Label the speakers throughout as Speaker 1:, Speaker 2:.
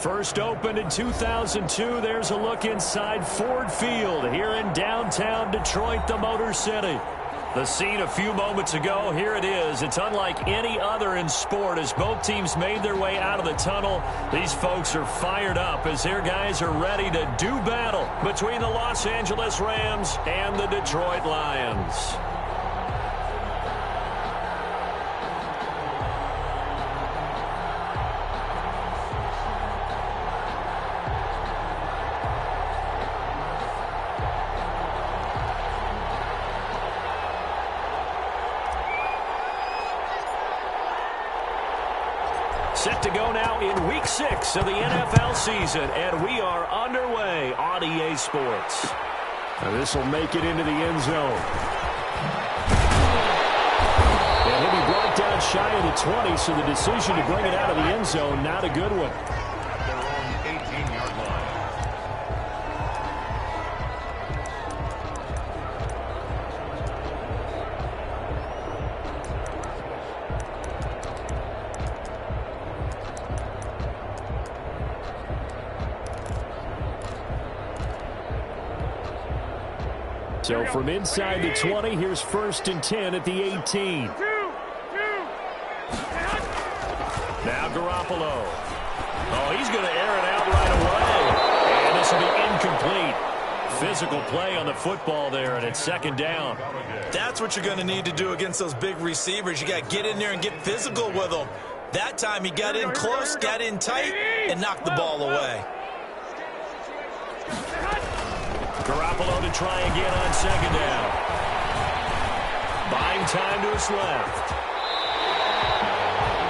Speaker 1: First opened in 2002. There's a look inside Ford Field here in downtown Detroit, the Motor City. The scene a few moments ago, here it is. It's unlike any other in sport as both teams made their way out of the tunnel. These folks are fired up as their guys are ready to do battle between the Los Angeles Rams and the Detroit Lions. Set to go now in Week 6 of the NFL season, and we are underway on EA Sports.
Speaker 2: This will make it into the end zone.
Speaker 1: And he'll be brought down shy of the 20, so the decision to bring it out of the end zone, not a good one.
Speaker 3: Their own 18-yard line.
Speaker 1: So from inside the 20, here's 1st and 10 at the 18. Now Garoppolo. Oh, he's going to air it out right away. And this will be incomplete. Physical play on the football there, and it's 2nd down.
Speaker 4: That's what you're going to need to do against those big receivers. You got to get in there and get physical with them. That time he got in close, got in tight, and knocked the ball away.
Speaker 1: Garoppolo to try again on 2nd down. Buying time to his left.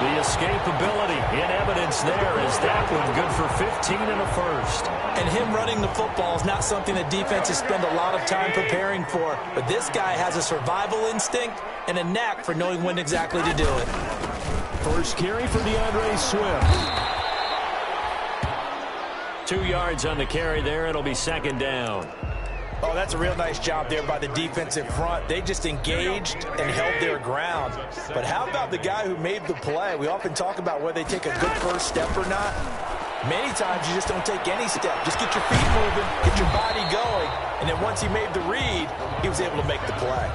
Speaker 1: The escapability in evidence there is that one good for 15 and a first.
Speaker 4: And him running the football is not something that defenses spend a lot of time preparing for. But this guy has a survival instinct and a knack for knowing when exactly to do it.
Speaker 1: First carry for DeAndre Swift. 2 yards on the carry there. It'll be 2nd down.
Speaker 4: Oh, that's a real nice job there by the defensive front. They just engaged and held their ground. But how about the guy who made the play? We often talk about whether they take a good first step or not. Many times you just don't take any step. Just get your feet moving, get your body going. And then once he made the read, he was able to make the play.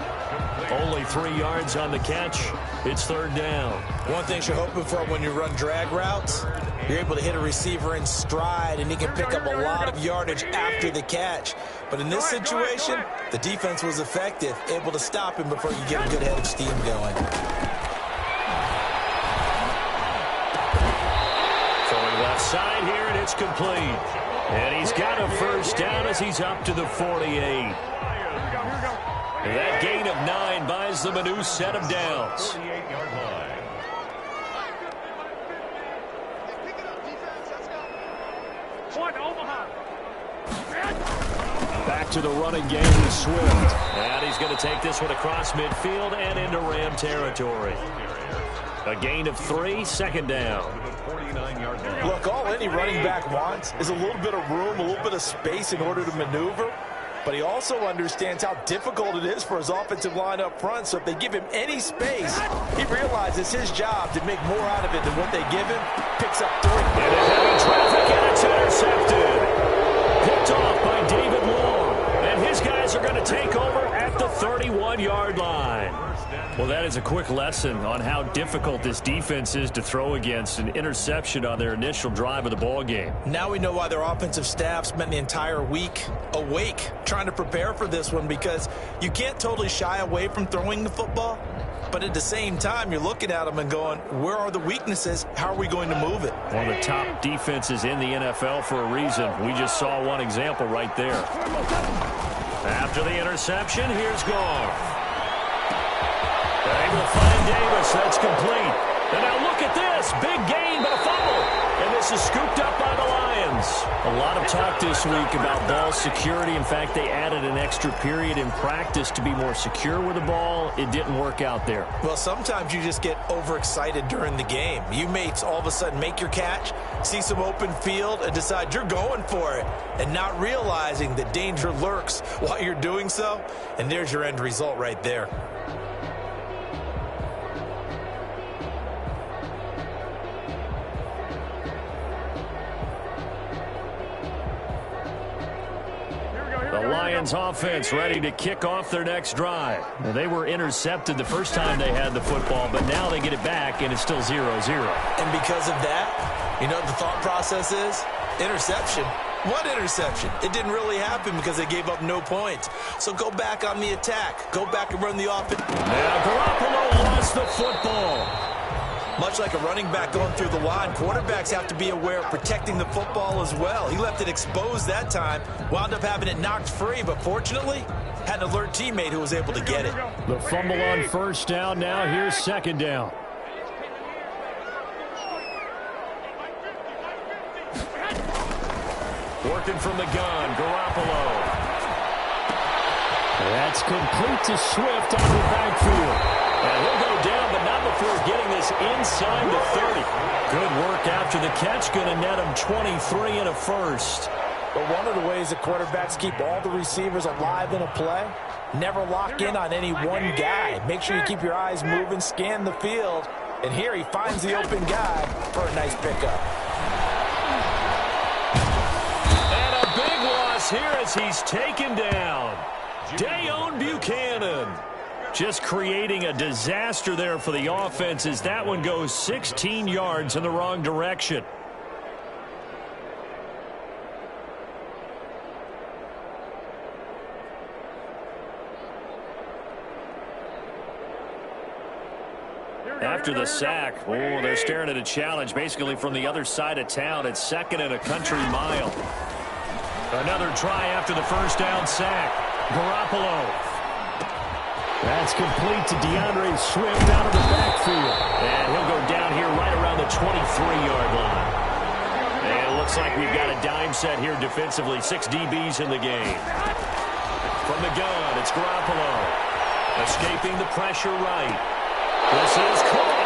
Speaker 1: Only 3 yards on the catch. It's 3rd down.
Speaker 4: One thing you're hoping for when you run drag routes, you're able to hit a receiver in stride, and he can pick up a lot of yardage after the catch. But in this situation, the defense was effective, able to stop him before you get a good head of steam going.
Speaker 1: Going left side here, and it's complete. And he's got a 1st down as he's up to the 48. That gain of 9 buys them a new set of downs.
Speaker 3: 48-yard line.
Speaker 1: Back to the running game with Swift. And he's going to take this one across midfield and into Ram territory. A gain of 3, 2nd down.
Speaker 4: Look, all any running back wants is a little bit of room, a little bit of space in order to maneuver. But he also understands how difficult it is for his offensive line up front. So if they give him any space, he realizes his job to make more out of it than what they give him. Picks up 3.
Speaker 1: And it's heavy traffic, and it's intercepted. Picked off by David Long. And his guys are going to take over at the 31-yard line. Well, that is a quick lesson on how difficult this defense is to throw against. An interception on their initial drive of the ball game.
Speaker 4: Now we know why their offensive staff spent the entire week awake trying to prepare for this one, because you can't totally shy away from throwing the football. But at the same time, you're looking at them and going, where are the weaknesses? How are we going to move it?
Speaker 1: One of the top defenses in the NFL for a reason. We just saw one example right there. After the interception, here's Goff. They're able to find Davis. That's complete. And now look at this. Big gain, but a fumble. And this is scooped up by the Lions. A lot of talk this week about ball security. In fact, they added an extra period in practice to be more secure with the ball. It didn't work out there.
Speaker 4: Well, sometimes you just get overexcited during the game. You may all of a sudden make your catch, see some open field, and decide you're going for it, and not realizing that danger lurks while you're doing so. And there's your end result right there.
Speaker 1: Lions offense ready to kick off their next drive. Now, they were intercepted the first time they had the football, but now they get it back, and it's still 0-0.
Speaker 4: And because of that, you know what the thought process is? Interception. What interception? It didn't really happen because they gave up no points. So go back on the attack. Go back and run the offense.
Speaker 1: Now Garoppolo lost the football.
Speaker 4: Much like a running back going through the line, quarterbacks have to be aware of protecting the football as well. He left it exposed that time, wound up having it knocked free, but fortunately, had an alert teammate who was able to get it.
Speaker 1: The fumble on first down. Now here's second down. Working from the gun, Garoppolo. That's complete to Swift out of the backfield. And he'll go down, but not before getting this inside the 30. Good work after the catch. Going to net him 23 and a first.
Speaker 4: But one of the ways that quarterbacks keep all the receivers alive in a play, never lock in on any one guy. Make sure you keep your eyes moving, scan the field. And here he finds the open guy for a nice pickup.
Speaker 1: And a big loss here as he's taken down. Dayon Buchanan. Just creating a disaster there for the offense as that one goes 16 yards in the wrong direction. After the sack, they're staring at a challenge basically from the other side of town. It's second and a country mile. Another try after the first down sack. Garoppolo. That's complete to DeAndre Swift out of the backfield. And he'll go down here right around the 23-yard line. And it looks like we've got a dime set here defensively. 6 DBs in the game. From the gun, it's Garoppolo. Escaping the pressure right. This is caught.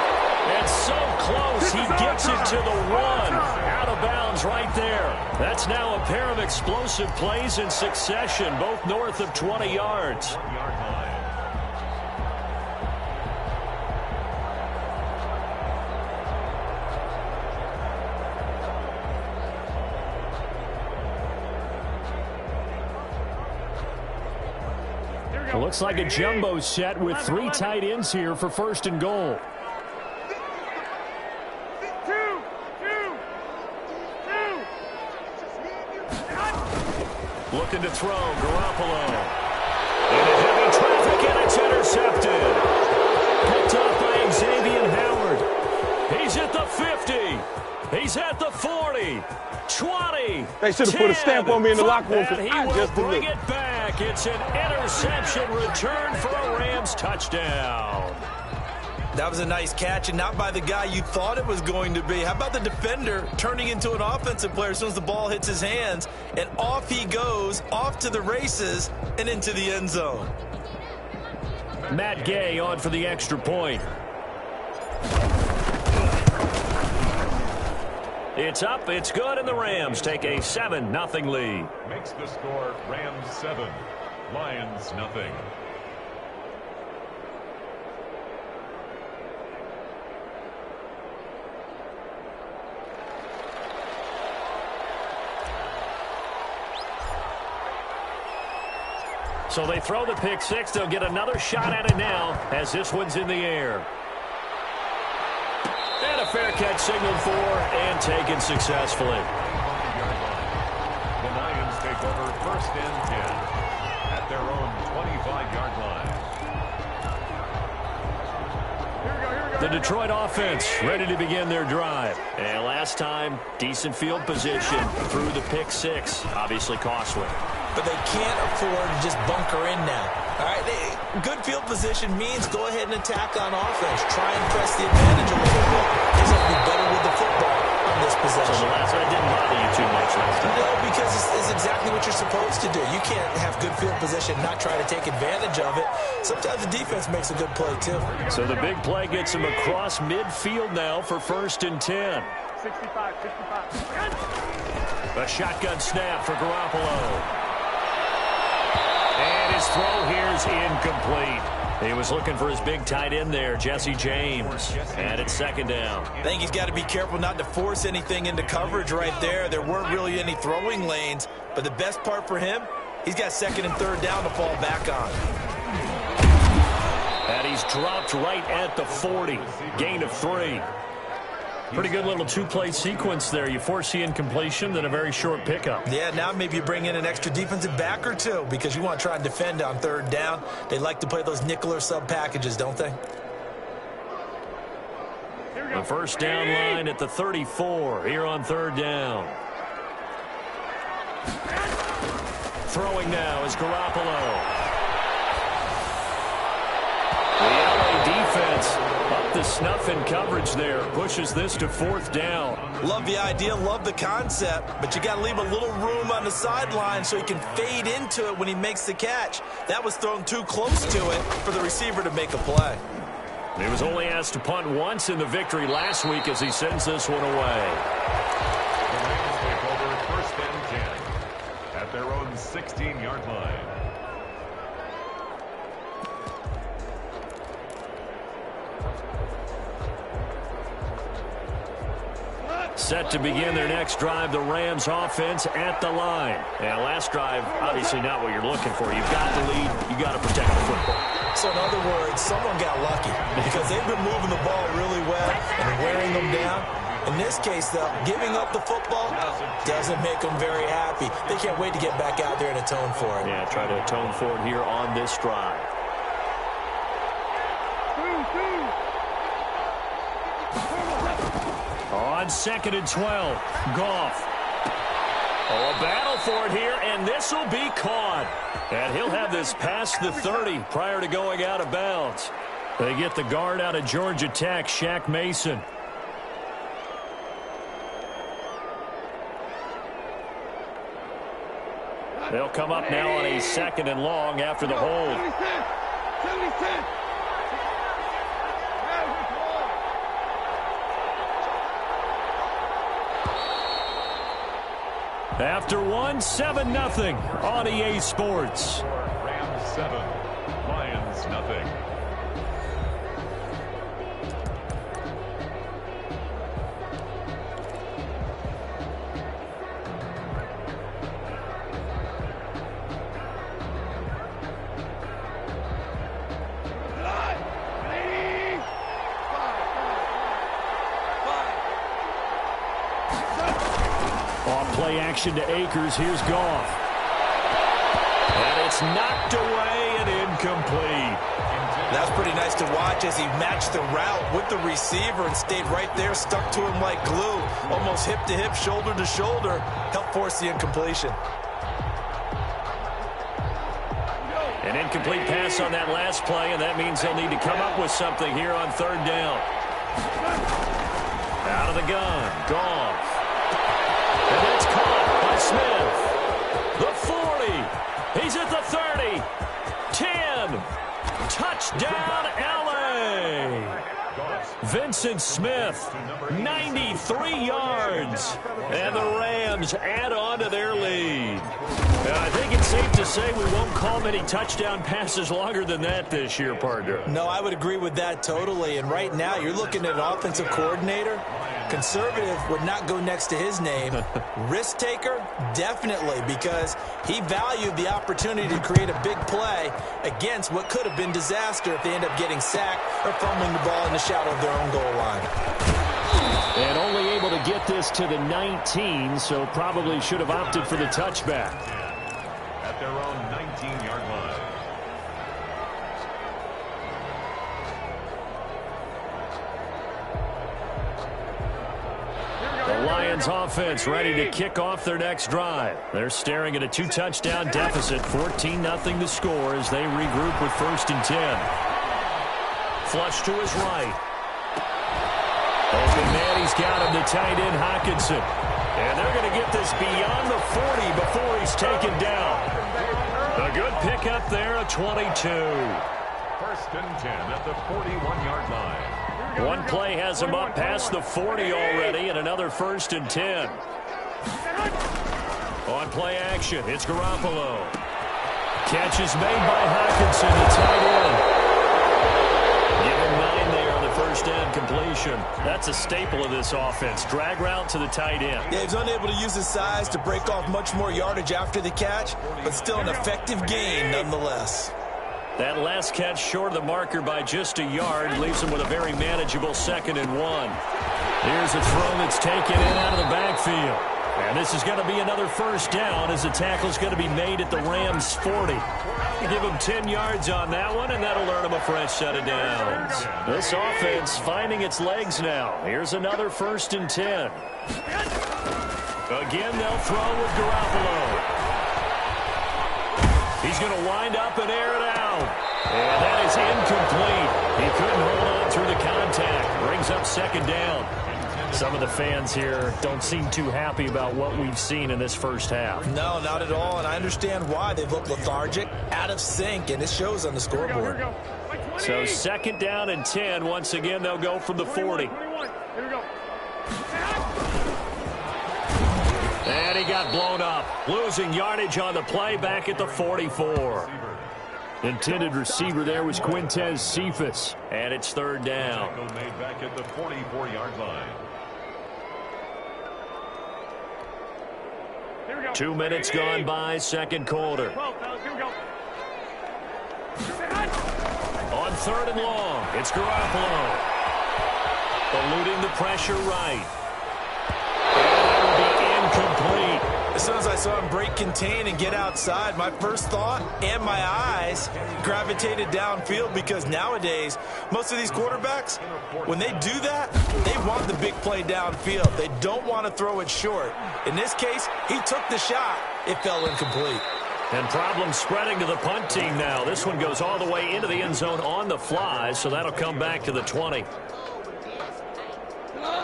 Speaker 1: And so close, he gets it to the 1. Out of bounds right there. That's now a pair of explosive plays in succession, both north of 20 yards. It looks like a jumbo set with 3 tight ends here for first and goal. Looking to throw, Garoppolo. Into heavy traffic, and it's intercepted. Picked up by Xavier Howard. He's at the 50. He's at the 40. 20.
Speaker 5: They should have put a stamp on me in the locker room.
Speaker 1: And he will bring it back. It's an interception return for a Rams touchdown.
Speaker 4: That was a nice catch, and not by the guy you thought it was going to be. How about the defender turning into an offensive player as soon as the ball hits his hands, and off he goes, off to the races, and into the end zone.
Speaker 1: Matt Gay on for the extra point. It's up, it's good, and the Rams take a 7-0 lead.
Speaker 3: Makes the score Rams 7, Lions nothing.
Speaker 1: So they throw the pick six. They'll get another shot at it now as this one's in the air. And a fair catch signaled for and taken successfully.
Speaker 3: The Lions take over first and 10 at their own 25-yard line.
Speaker 1: The Detroit offense ready to begin their drive. And last time, decent field position through the pick six. Obviously costly.
Speaker 4: But they can't afford to just bunker in now. All right, good field position means go ahead and attack on offense. Try and press the advantage a little bit. They have to be better with the football on this possession.
Speaker 1: So the last one didn't bother you too much last time.
Speaker 4: No, because it's exactly what you're supposed to do. You can't have good field position, not try to take advantage of it. Sometimes the defense makes a good play, too.
Speaker 1: So the big play gets him across midfield now for first and 10.
Speaker 5: 65.
Speaker 1: A shotgun snap for Garoppolo. And his throw here's incomplete. He was looking for his big tight end there, Jesse James. And it's second down.
Speaker 4: I think he's got to be careful not to force anything into coverage right there. There weren't really any throwing lanes. But the best part for him, He's got second and third down to fall back on.
Speaker 1: And he's dropped right at the 40. Gain of 3. Pretty good little two-play sequence there. You force the incompletion, then a very short pickup.
Speaker 4: Yeah, now maybe you bring in an extra defensive back or two because you want to try and defend on third down. They like to play those nickel or sub packages, don't they?
Speaker 1: The first down line at the 34 here on third down. Throwing now is Garoppolo. The LA defense up to snuff in coverage there. Pushes this to fourth down.
Speaker 4: Love the idea, love the concept, but you got to leave a little room on the sideline so he can fade into it when he makes the catch. That was thrown too close to it for the receiver to make a play.
Speaker 1: He was only asked to punt once in the victory last week as he sends this one away.
Speaker 3: The Rams take over first and 10 at their own 16-yard line.
Speaker 1: Set to begin their next drive, the Rams offense at the line. And last drive, obviously not what you're looking for. You've got the lead. You've got to protect the football.
Speaker 4: So in other words, someone got lucky because they've been moving the ball really well and wearing them down. In this case, though, giving up the football doesn't make them very happy. They can't wait to get back out there and atone for it.
Speaker 1: Yeah, try to atone for it here on this drive. On second and 12, Goff. Oh, a battle for it here, and this will be caught. And he'll have this past the 30 prior to going out of bounds. They get the guard out of Georgia Tech, Shaq Mason. They'll come up now on a second and long after the hold. After one, 7-0 on EA Sports.
Speaker 3: Rams 7, Lions nothing.
Speaker 1: Play action to Akers. Here's Goff. And it's knocked away and incomplete.
Speaker 4: That's pretty nice to watch as he matched the route with the receiver and stayed right there, stuck to him like glue, almost hip to hip, shoulder to shoulder, helped force the incompletion.
Speaker 1: An incomplete pass on that last play, and that means they'll need to come up with something here on third down. Out of the gun, Goff. And it's caught by Smith. The 40. He's at the 30. 10. Touchdown, L.A. Vincent Smith, 93 yards. And the Rams add on to their lead. I think it's safe to say we won't call many touchdown passes longer than that this year, partner.
Speaker 4: No, I would agree with that totally. And right now, you're looking at an offensive coordinator. Conservative would not go next to his name. Risk taker, definitely, because he valued the opportunity to create a big play against what could have been disaster if they end up getting sacked or fumbling the ball in the shadow of their own goal line.
Speaker 1: And only able to get this to the 19, so probably should have opted for the touchback.
Speaker 3: At their own 19-yard line.
Speaker 1: The Lions offense ready to kick off their next drive. They're staring at a 2-touchdown deficit, 14-0 the score as they regroup with first and 10. Flush to his right. Open man, he's got him, the tight end Hockenson. And they're going to get this beyond the 40 before he's taken down. A good pickup there, a 22.
Speaker 3: First and 10 at the 41-yard line.
Speaker 1: One play has him up past the 40 already, and another first and 10. On play action, it's Garoppolo. Catch is made by Hockenson, the tight end. Give him 9 there on the first first down completion. That's a staple of this offense. Drag route to the tight end.
Speaker 4: Yeah, he's unable to use his size to break off much more yardage after the catch, but still an effective gain nonetheless.
Speaker 1: That last catch short of the marker by just a yard leaves him with a very manageable 2nd and 1. Here's a throw that's taken in out of the backfield. And this is going to be another first down as the tackle's going to be made at the Rams' 40. Give him 10 yards on that one, and that'll earn him a fresh set of downs. This offense finding its legs now. Here's another 1st and 10. Again, they'll throw with Garoppolo. He's going to wind up and air it out. And that is incomplete. He couldn't hold on through the contact. Brings up 2nd down. Some of the fans here don't seem too happy about what we've seen in this first half.
Speaker 4: No, not at all, and I understand why. They've looked lethargic, out of sync, and it shows on the scoreboard.
Speaker 1: So 2nd down and 10. Once again, they'll go from the 40. And he got blown up. Losing yardage on the play back at the 44.
Speaker 2: Intended receiver there was Quintez Cephas.
Speaker 1: And it's 3rd down.
Speaker 3: Made back at the 44-yard line.
Speaker 1: 2 minutes gone by, 2nd quarter. On 3rd and long, it's Garoppolo. Eluding the pressure right. And it'll be incomplete.
Speaker 4: As soon as I saw him break contain and get outside, my first thought and my eyes gravitated downfield, because nowadays, most of these quarterbacks, when they do that, they want the big play downfield. They don't want to throw it short. In this case, he took the shot. It fell incomplete.
Speaker 1: And problems spreading to the punt team now. This one goes all the way into the end zone on the fly, so that'll come back to the 20.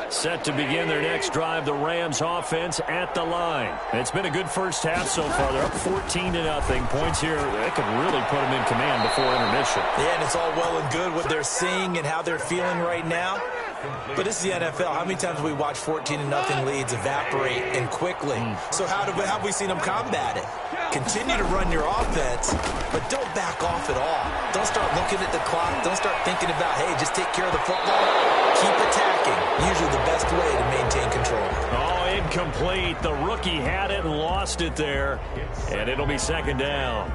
Speaker 1: Set to begin their next drive, the Rams offense at the line. It's been a good first half so far. They're up 14-0. Points here, they could really put them in command before intermission.
Speaker 4: Yeah, and it's all well and good what they're seeing and how they're feeling right now. But this is the NFL. How many times have we watched 14-0 leads evaporate and quickly? So how have we seen them combat it? Continue to run your offense, but don't back off at all. Don't start looking at the clock. Don't start thinking about, hey, just take care of the football. Keep attacking. Usually the best way to maintain control.
Speaker 1: Oh, incomplete. The rookie had it and lost it there. And it'll be 2nd down.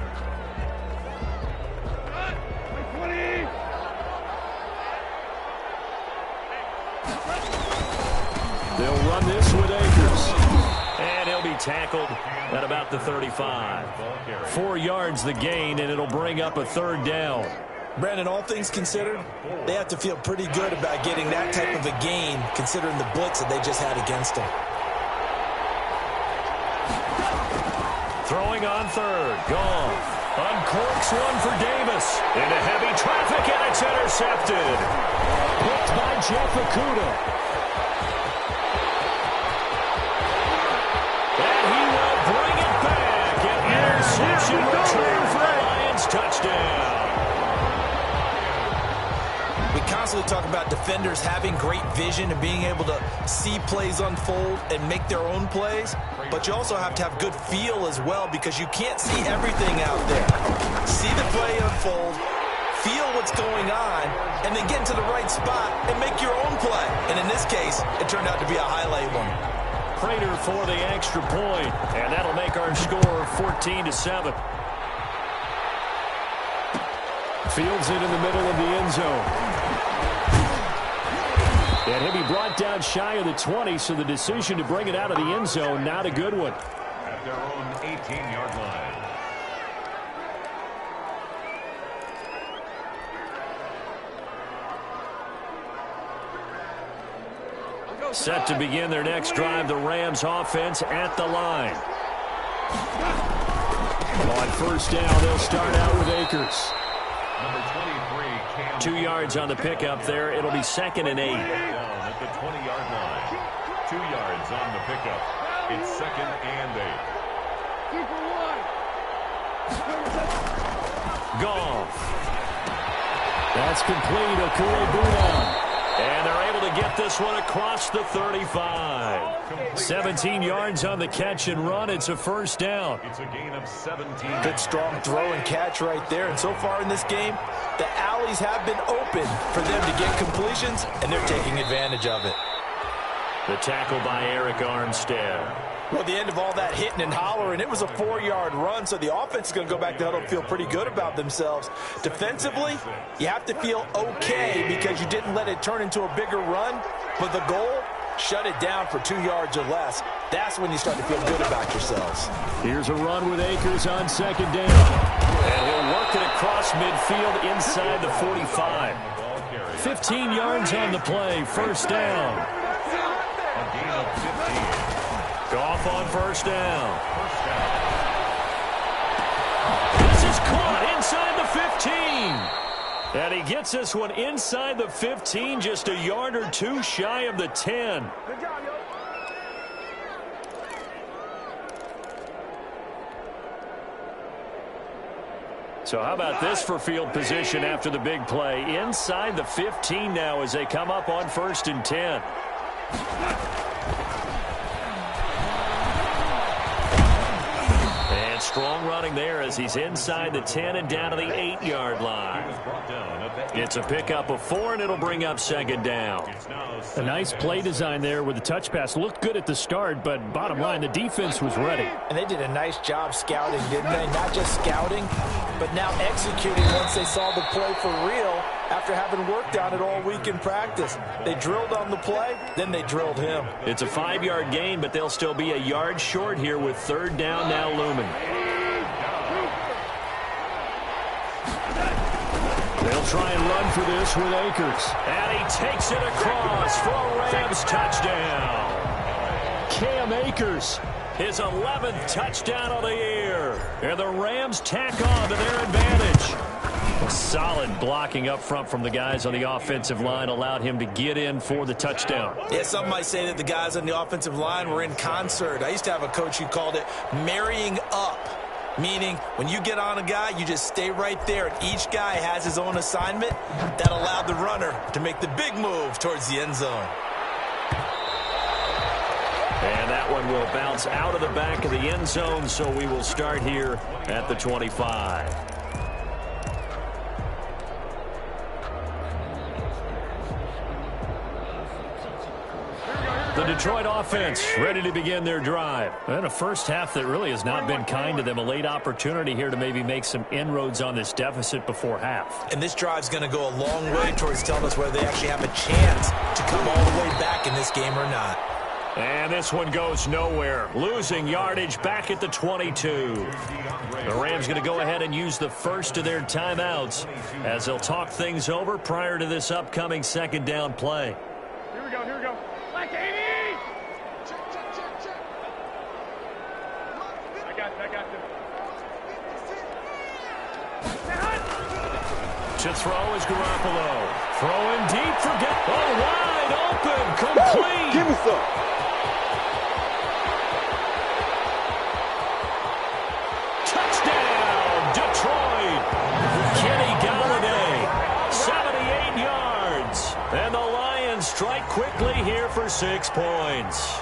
Speaker 2: They'll run this with Akers.
Speaker 1: And he'll be tackled at about the 35. 4 yards the gain, and it'll bring up a 3rd down.
Speaker 4: Brandon, all things considered, they have to feel pretty good about getting that type of a gain, considering the blitz that they just had against them.
Speaker 1: Throwing on 3rd. Gone. Uncorks one for Davis. Into heavy traffic, and it's intercepted.
Speaker 2: Picked by Jeff Okudah.
Speaker 1: And he will bring it back. An interception return for a Lions touchdown.
Speaker 4: We constantly talk about defenders having great vision and being able to see plays unfold and make their own plays, but you also have to have good feel as well, because you can't see everything out there. See the play unfold, feel what's going on, and then get into the right spot and make your own play. And in this case, it turned out to be a highlight one.
Speaker 1: Prater for the extra point, and that'll make our score 14-7.
Speaker 2: Fields it in the middle of the end zone. And he'll be brought down shy of the 20, so the decision to bring it out of the end zone, not a good one.
Speaker 3: At their own 18-yard line.
Speaker 1: Set to begin their next drive, the Rams offense at the line.
Speaker 2: On 1st down, they'll start out with Akers.
Speaker 3: Number 23, Cam.
Speaker 1: 2 yards on the pickup there. It'll be 2nd and 8.
Speaker 3: Down at the 20-yard line. 2 yards on the pickup. It's 2nd and 8.
Speaker 1: Goff.
Speaker 2: That's complete. Okudah.
Speaker 1: And they're able to get this one across the 35. 17 yards on the catch and run. It's a first down.
Speaker 3: It's a gain of 17.
Speaker 4: Good strong throw and catch right there. And so far in this game, the alleys have been open for them to get completions, and they're taking advantage of it.
Speaker 1: The tackle by Eric Armstead.
Speaker 4: Well, the end of all that hitting and hollering, it was a 4-yard run, so the offense is going to go back to huddle and feel pretty good about themselves. Defensively, you have to feel okay because you didn't let it turn into a bigger run, but the goal, shut it down for 2 yards or less. That's when you start to feel good about yourselves.
Speaker 2: Here's a run with Akers on second down. And he'll work it across midfield inside the 45. 15 yards on the play, first down.
Speaker 3: A gain of 15.
Speaker 1: Goff on first down. This is caught inside the 15. And he gets this one inside the 15, just a yard or two shy of the 10.
Speaker 5: Good job, yo.
Speaker 2: So how about this for field position after the big play? Inside the 15 now as they come up on first and 10. And strong running there as he's inside the 10 and down to the 8-yard line. It's a pickup of 4, and it'll bring up second down.
Speaker 5: A nice play design there with the touch pass. Looked good at the start, but bottom line, the defense was ready.
Speaker 4: And they did a nice job scouting, didn't they? Not just scouting, but now executing once they saw the play for real after having worked on it all week in practice. They drilled on the play, then they drilled him.
Speaker 2: It's a 5-yard gain, but they'll still be a yard short here with third down now looming. They'll try and run for this with Akers.
Speaker 1: And he takes it across for a Rams touchdown.
Speaker 2: Cam Akers.
Speaker 1: His 11th touchdown of the year. And the Rams tack on to their advantage.
Speaker 2: Solid blocking up front from the guys on the offensive line allowed him to get in for the touchdown.
Speaker 4: Yeah, some might say that the guys on the offensive line were in concert. I used to have a coach who called it marrying up, meaning when you get on a guy, you just stay right there, and each guy has his own assignment. That allowed the runner to make the big move towards the end zone.
Speaker 1: And that one will bounce out of the back of the end zone, so we will start here at the 25.
Speaker 2: The Detroit offense ready to begin their drive. And a first half that really has not been kind to them. A late opportunity here to maybe make some inroads on this deficit before half.
Speaker 4: And this drive's going to go a long way towards telling us whether they actually have a chance to come all the way back in this game or not.
Speaker 1: And this one goes nowhere. Losing yardage back at the 22. The Rams going to go ahead and use the first of their timeouts as they'll talk things over prior to this upcoming second down play.
Speaker 5: Here we go, here we go. Like 80! I got you.
Speaker 1: To throw is Garoppolo. Throwing deep for wide open, complete.
Speaker 5: Give me some.
Speaker 1: Touchdown, Detroit. Kenny Galladay, 78 yards. And the Lions strike quickly here for 6 points.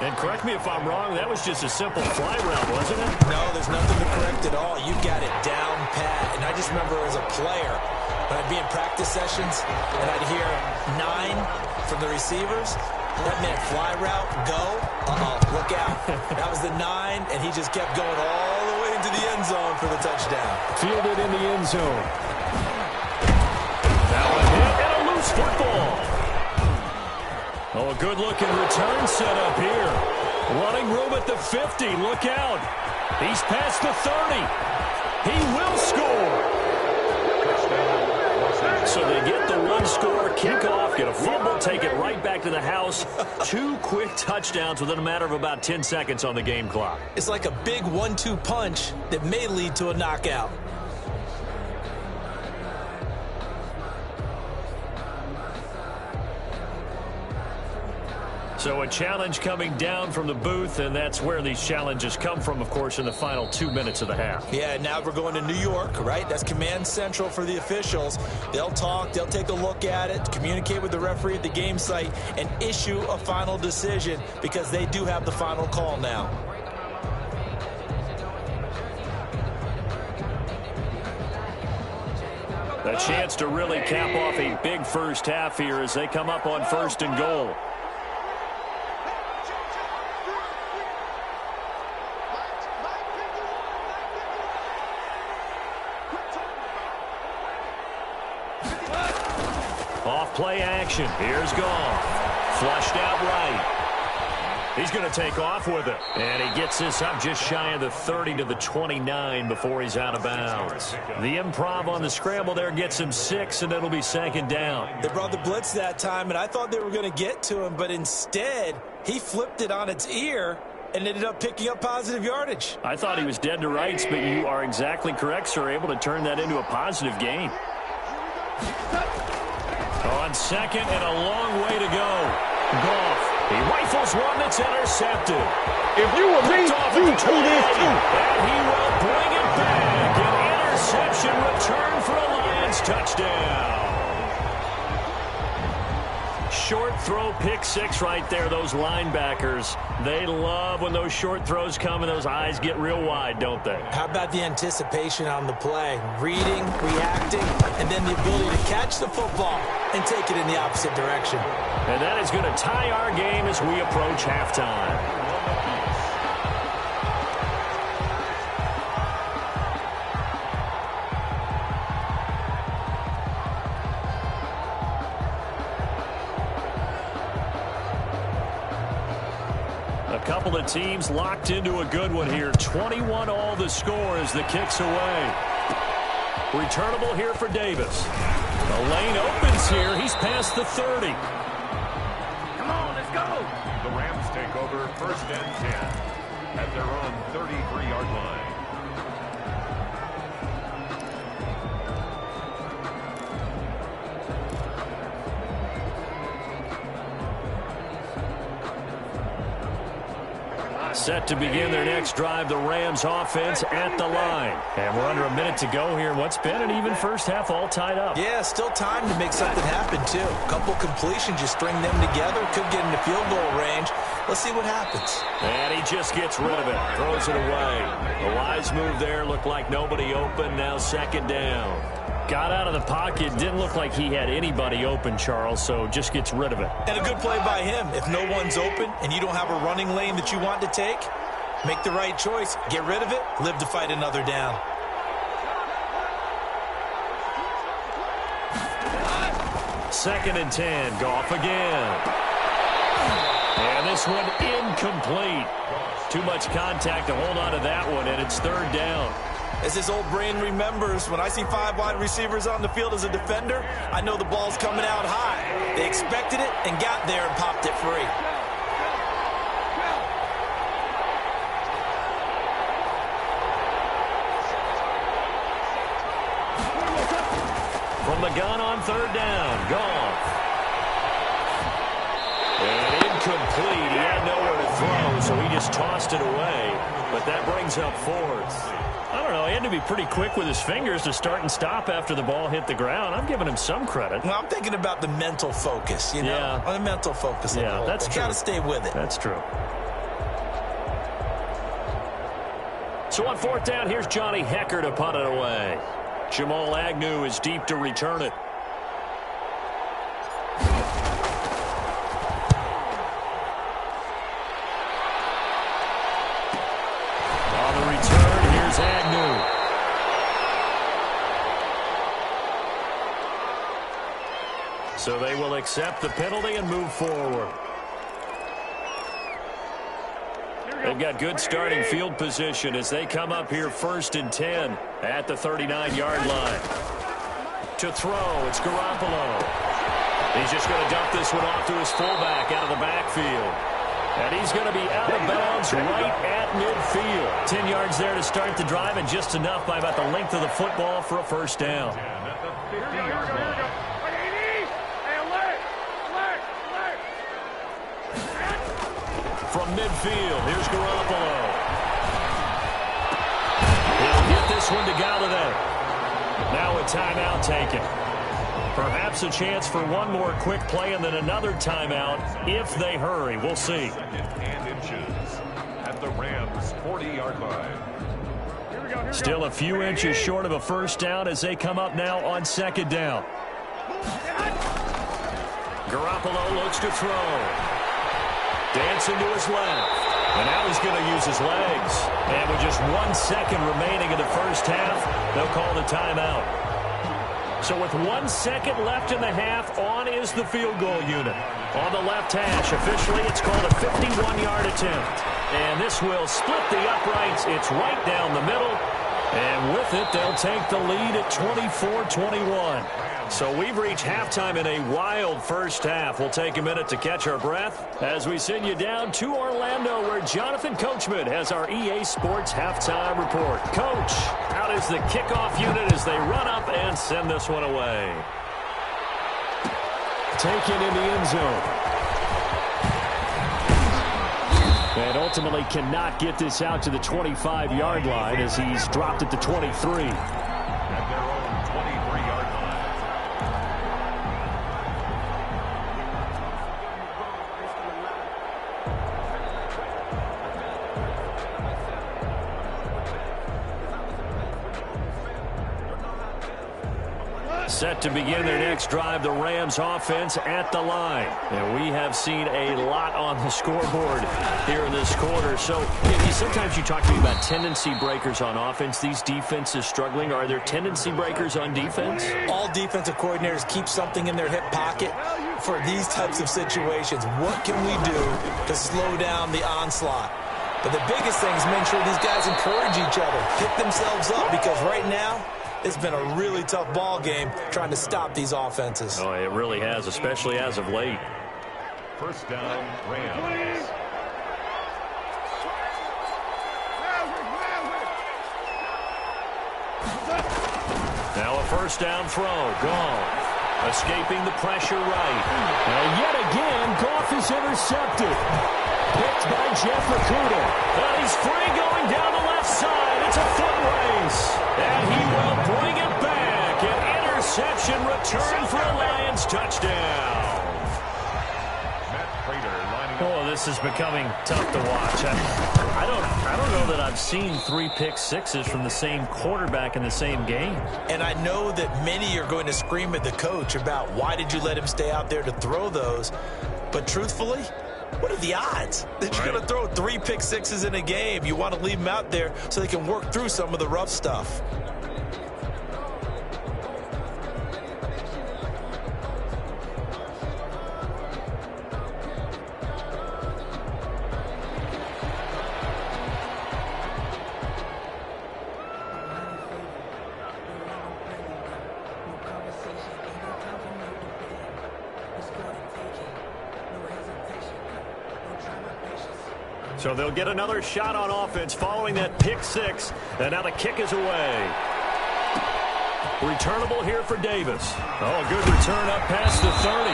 Speaker 2: And correct me if I'm wrong, that was just a simple fly route, wasn't it?
Speaker 4: No, there's nothing to correct at all. You got it down pat. And I just remember as a player, when I'd be in practice sessions and I'd hear 9 from the receivers, that meant fly route, go, look out. That was the 9, and he just kept going all the way into the end zone for the touchdown.
Speaker 2: Fielded in the end zone.
Speaker 1: That one hit and a loose football. Oh, a good-looking return set up here. Running room at the 50. Look out. He's past the 30. He will score. So they get the one-score kickoff, get a fumble, take it right back to the house. 2 quick touchdowns within a matter of about 10 seconds on the game clock.
Speaker 4: It's like a big 1-2 punch that may lead to a knockout.
Speaker 2: So a challenge coming down from the booth, and that's where these challenges come from, of course, in the final 2 minutes of the half.
Speaker 4: Yeah, now we're going to New York, right? That's command central for the officials. They'll talk, they'll take a look at it, communicate with the referee at the game site, and issue a final decision because they do have the final call now.
Speaker 2: A chance to really cap off a big first half here as they come up on 1st and goal. Off-play action. Here's Goff. Flushed out right. He's going to take off with it. And he gets this up just shy of the 30 to the 29 before he's out of bounds. The improv on the scramble there gets him 6, and it'll be 2nd down.
Speaker 4: They brought the blitz that time, and I thought they were going to get to him, but instead, he flipped it on its ear and ended up picking up positive yardage.
Speaker 2: I thought he was dead to rights, but you are exactly correct, sir. Able to turn that into a positive gain. On 2nd and a long way to go. Goff. He rifles one that's intercepted.
Speaker 6: If you were me, you do this too.
Speaker 2: And he will bring it back. An interception return for a Lions touchdown. Short throw, pick 6 right there. Those linebackers, they love when those short throws come and those eyes get real wide, don't they?
Speaker 4: How about the anticipation on the play? Reading, reacting, and then the ability to catch the football and take it in the opposite direction.
Speaker 2: And that is going to tie our game as we approach halftime. A couple of teams locked into a good one here. 21 all the score as the kick's away. Returnable here for Davis. The lane opens here. He's past the 30.
Speaker 3: Come on, let's go. The Rams take over 1st and 10 at their own 33-yard line.
Speaker 2: Set to begin their next drive, the Rams offense at the line. And we're under a minute to go here. What's been an even first half all tied up.
Speaker 4: Yeah, still time to make something happen, too. A couple completions, you string them together, could get into field goal range. Let's see what happens.
Speaker 2: And he just gets rid of it, throws it away. A wise move there, looked like nobody open, now 2nd down. Got out of the pocket, didn't look like he had anybody open, Charles, so just gets rid of it.
Speaker 4: And a good play by him. If no one's open and you don't have a running lane that you want to take, make the right choice, get rid of it, live to fight another down.
Speaker 2: Second and 10, Goff again. And this one incomplete. Too much contact to hold on to that one, and it's 3rd down.
Speaker 4: As his old brain remembers, when I see 5 wide receivers on the field as a defender, I know the ball's coming out high. They expected it and got there and popped it free.
Speaker 2: From the gun on 3rd down, Goff. And incomplete. He had nowhere to throw, so he just tossed it away. But that brings up 4th. I don't know. He had to be pretty quick with his fingers to start and stop after the ball hit the ground. I'm giving him some credit.
Speaker 4: Well, I'm thinking about the mental focus, you know?
Speaker 2: Yeah.
Speaker 4: On the mental focus.
Speaker 2: Yeah, that's true.
Speaker 4: Got to stay with it.
Speaker 2: That's true. So on 4th down, here's Johnny Hecker to punt it away. Jamal Agnew is deep to return it. On the return, here's Agnew. So they will accept the penalty and move forward. They've got good starting field position as they come up here 1st and 10 at the 39-yard line. To throw, it's Garoppolo. He's just going to dump this one off to his fullback out of the backfield. And he's going to be out of bounds right at midfield. 10 yards there to start the drive, and just enough by about the length of the football for a 1st down. from midfield. Here's Garoppolo. He'll get this one to Galladay. Now a timeout taken. Perhaps a chance for one more quick play and then another timeout if they hurry. We'll see.
Speaker 3: And inches at the Rams' 40-yard line.
Speaker 2: Still a few inches short of a first down as they come up now on second down. Garoppolo looks to throw. Dancing to his left. And now he's going to use his legs. And with just 1 second remaining in the first half, they'll call the timeout. So with 1 second left in the half, on is the field goal unit. On the left hash, officially it's called a 51-yard attempt. And this will split the uprights. It's right down the middle. And with it, they'll take the lead at 24-21. So we've reached halftime in a wild first half. We'll take a minute to catch our breath as we send you down to Orlando, where Jonathan Coachman has our EA Sports halftime report. Coach, out is the kickoff unit as they run up and send this one away. Taken in the end zone. And ultimately cannot get this out to the 25-yard line as he's dropped at the 23.
Speaker 3: At their own 23-yard line.
Speaker 2: Set to begin their next drive, the Rams offense at the line. And we have seen a lot on the scoreboard here in this quarter. So sometimes you talk to me about tendency breakers on offense. These defenses struggling. Are there tendency breakers on defense?
Speaker 4: All defensive coordinators keep something in their hip pocket for these types of situations. What can we do to slow down the onslaught? But the biggest thing is make sure these guys encourage each other, pick themselves up, because right now, it's been a really tough ball game trying to stop these offenses.
Speaker 2: Oh, it really has, especially as of late.
Speaker 3: First down, Rams.
Speaker 2: Now a first down throw. Goff escaping the pressure right. And yet again, Goff is intercepted. Picked by Jeff Okudah. And he's free going down the left side. It's a foot race. And he will bring it back. An interception return for a Lions touchdown. Oh, this is becoming tough to watch. I don't know that I've seen 3 pick sixes from the same quarterback in the same game.
Speaker 4: And I know that many are going to scream at the coach about why did you let him stay out there to throw those. But truthfully, what are the odds that you're going to throw 3 pick sixes in a game? You want to leave them out there so they can work through some of the rough stuff.
Speaker 2: So they'll get another shot on offense following that pick six. And now the kick is away. Returnable here for Davis. Oh, a good return up past the 30.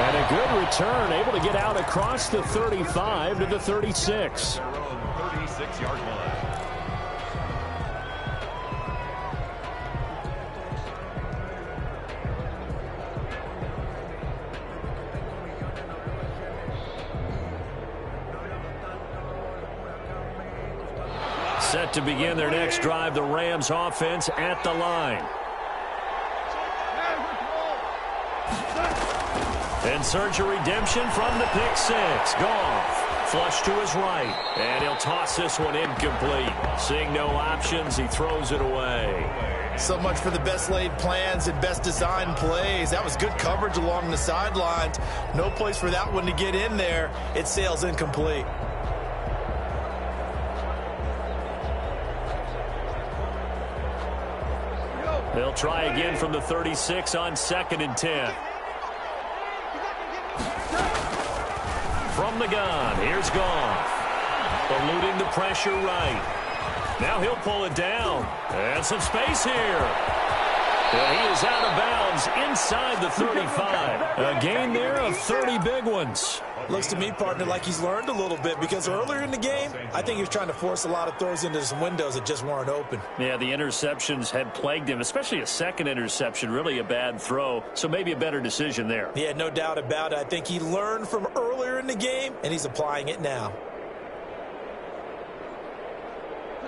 Speaker 2: And a good return, able to get out across the 35 to the 36.
Speaker 3: Their own 36-yard line.
Speaker 2: Set to begin their next drive, the Rams offense at the line. In search of redemption from the pick six. Goff, flush to his right. And he'll toss this one incomplete. Seeing no options, he throws it away.
Speaker 4: So much for the best laid plans and best designed plays. That was good coverage along the sidelines. No place for that one to get in there. It sails incomplete.
Speaker 2: They'll try again from the 36 on 2nd and 10. From the gun, here's Goff. Eluding the pressure right. Now he'll pull it down. And some space here. And he is out of bounds inside the 35. A gain there of 30 big ones.
Speaker 4: Looks to me, partner, like he's learned a little bit, because earlier in the game, I think he was trying to force a lot of throws into some windows that just weren't open.
Speaker 2: Yeah, the interceptions had plagued him, especially a second interception, really a bad throw, so maybe a better decision there.
Speaker 4: Yeah, no doubt about it. I think he learned from earlier in the game, and he's applying it now.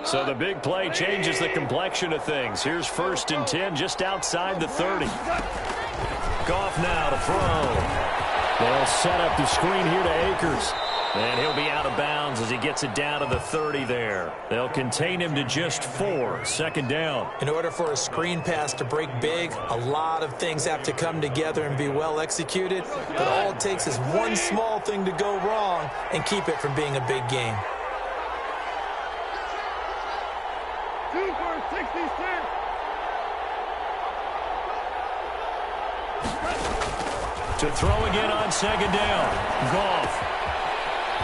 Speaker 2: So the big play changes the complexion of things. Here's 1st and 10 just outside the 30. Goff now to throw. They'll set up the screen here to Akers. And he'll be out of bounds as he gets it down to the 30 there. They'll contain him to just 4. 2nd down.
Speaker 4: In order for a screen pass to break big, a lot of things have to come together and be well executed. But all it takes is one small thing to go wrong and keep it from being a big game.
Speaker 6: 2 for 66.
Speaker 2: To throw again on 2nd down. Goff.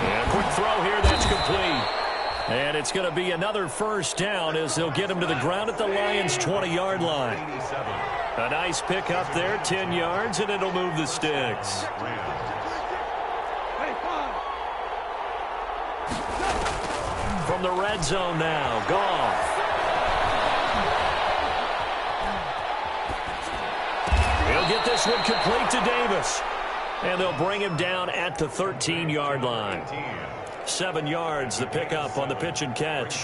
Speaker 2: And a quick throw here, that's complete. And it's going to be another 1st down as they'll get him to the ground at the Lions' 20-yard line. A nice pick up there, 10 yards, and it'll move the sticks. From the red zone now, Goff. He'll get this one complete to Davis. And they'll bring him down at the 13-yard line. 7 yards, the pickup on the pitch and catch.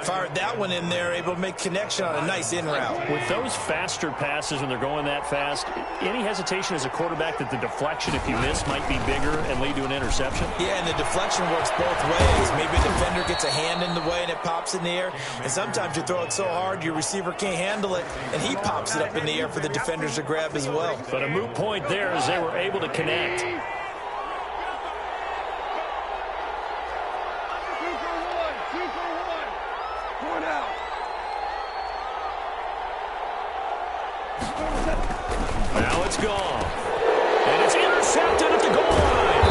Speaker 4: Fired that one in there, able to make connection on a nice in route.
Speaker 2: With those faster passes when they're going that fast, any hesitation as a quarterback that the deflection, if you miss, might be bigger and lead to an interception?
Speaker 4: Yeah, and the deflection works both ways. Maybe a defender gets a hand in the way and it pops in the air. And sometimes you throw it so hard your receiver can't handle it, and he pops it up in the air for the defenders to grab as well.
Speaker 2: But a moot point there as they were able to connect. Now it's gone. And it's intercepted at the goal line.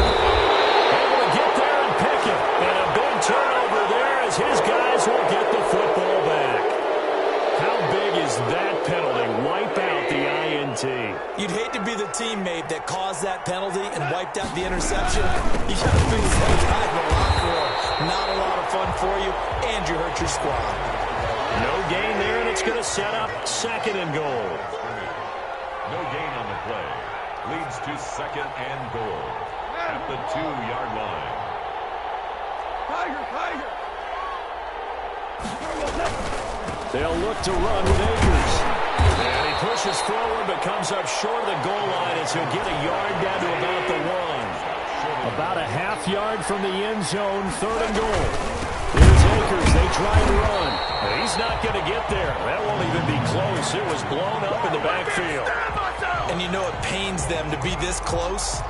Speaker 2: Able to get there and pick it. And a big turnover there as his guys will get the football back. How big is that penalty? Wipe out the INT.
Speaker 4: You'd hate to be the teammate that caused that penalty and wiped out the interception. You got to face that guy in the locker room. Not a lot of fun for you, and you hurt your squad.
Speaker 2: No gain there, and it's going to set up 2nd and goal.
Speaker 3: No gain on the play. Leads to 2nd and goal at the 2-yard line.
Speaker 6: Tiger.
Speaker 2: They'll look to run with Akers. And he pushes forward but comes up short of the goal line as he'll get a yard down to about the 1. About a half yard from the end zone, 3rd and goal. Here's Akers. They try to run. He's not going to get there. That won't even be close. It was blown up in the backfield.
Speaker 4: And you know it pains them to be this close.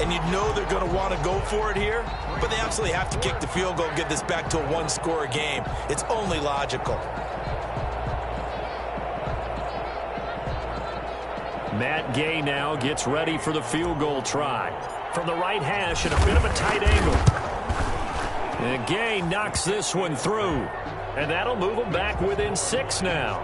Speaker 4: And you know they're going to want to go for it here. But they absolutely have to kick the field goal and get this back to a 1-score game. It's only logical.
Speaker 2: Matt Gay now gets ready for the field goal try. From the right hash at a bit of a tight angle. And Gay knocks this one through. And that'll move them back within 6 now.